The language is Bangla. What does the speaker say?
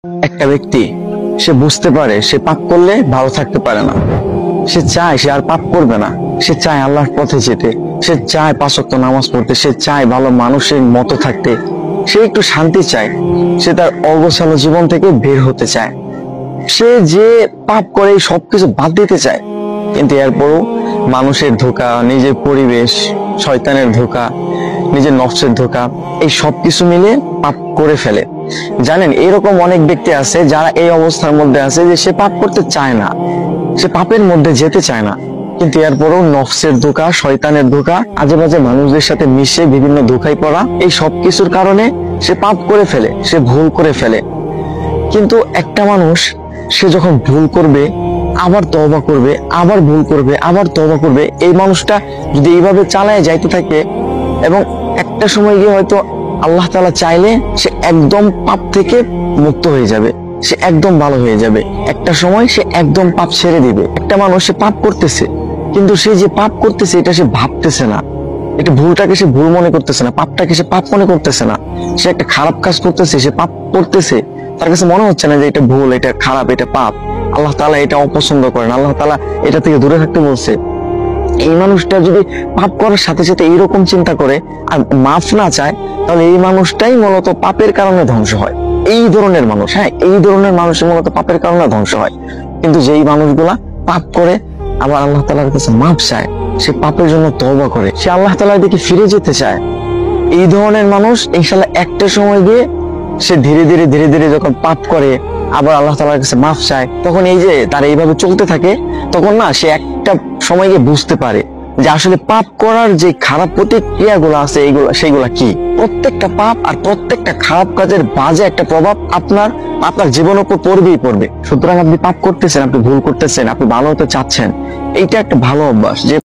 একটা ব্যক্তি সে বুঝতে পারে সে পাপ করলে ভালো থাকতে পারে না, সে চায় সে আর পাপ করবে না, সে চায় আল্লাহর পথে যেতে, সে চায় 5 ওয়াক্ত নামাজ পড়তে, সে চায় ভালো মানুষের মতো থাকতে, সে একটু শান্তি চায়, সে তার অগোছালো জীবন থেকে বের হতে চায়, সে যে পাপ করে সবকিছু বাদ দিতে চায়। কিন্তু এরপরও মানুষের ধোঁকা, নিজের পরিবেশ, শয়তানের ধোঁকা, নিজের নফসের ধোঁকা, এই সবকিছু মিলে পাপ করে ফেলে। জানেন, এরকম অনেক ব্যক্তি আছে যারা এই অবস্থার মধ্যে আছে যে সে পাপ করতে চায় না, সে পাপের মধ্যে যেতে চায় না, কিন্তু এরপরও নফসের ধোঁকা, শয়তানের ধোঁকা, আজে বাজে মানুষদের সাথে মিশে বিভিন্ন ধোঁকায় পড়া, এই সবকিছুর কারণে সে পাপ করে ফেলে, সে ভুল করে ফেলে। কিন্তু একটা মানুষ সে যখন ভুল করবে, আবার তওবা করবে, আবার ভুল করবে, আবার তওবা করবে, এই মানুষটা যদি এইভাবে চালায় যাইতে থাকে এবং একটা সময় গিয়ে হয়তো আল্লাহ তাআলা চাইলে সে একদম পাপ থেকে মুক্ত হয়ে যাবে, সে একদম ভালো হয়ে যাবে। একটা সময় সে একদম পাপ ছেড়ে দিবে। একটা মানুষ সে পাপ করতেছে, কিন্তু সে যে পাপ করতেছে এটা সে ভাবতেছে না, এটা ভুলটাকে সে ভুল মনে করতেছে না, পাপটাকে সে পাপ মনে করতেছে না। সে একটা খারাপ কাজ করতেছে, সে পাপ করতেছে, তার কাছে মনে হচ্ছে না যে এটা ভুল, এটা খারাপ, এটা পাপ, আল্লাহ তাআলা এটা অপছন্দ করেন, আল্লাহ তাআলা এটা থেকে দূরে থাকতে বলছে। এই মানুষটা যদি পাপ করার সাথে সাথে এইরকম চিন্তা করে আর মাফ না চায়, তাহলে এই মানুষটাই মূলত পাপের কারণে ধ্বংস হয়। এই ধরনের মানুষ, হ্যাঁ, এই ধরনের মানুষ মূলত পাপের কারণে ধ্বংস হয়। কিন্তু যেই মানুষগুলা পাপ করে আবার আল্লাহ তাআলার কাছে মাফ চায়, সে পাপের জন্য তওবা করে, সে আল্লাহ তাআলার দিকে ফিরে যেতে চায়, এই ধরনের মানুষ ইনশাআল্লাহ একটা সময় গিয়ে সে ধীরে ধীরে ধীরে ধীরে যখন পাপ করে আবার আল্লাহ তাআলার কাছে মাফ চায়, তখন এই যে তার এইভাবে চলতে থাকে, তখন না সে একটা সময় গিয়ে বুঝতে পারে যে আসলে পাপ করার যে খারাপ প্রতিক্রিয়াগুলো আছে সেইগুলা কি। প্রত্যেকটা পাপ আর প্রত্যেকটা খারাপ কাজের বাজে একটা প্রভাব আপনার জীবনের উপর পড়বেই পড়বে। সুতরাং আপনি পাপ করতেছেন, আপনি ভুল করতেছেন, আপনি ভালো হতে চাচ্ছেন, এইটা একটা ভালো অভ্যাস যে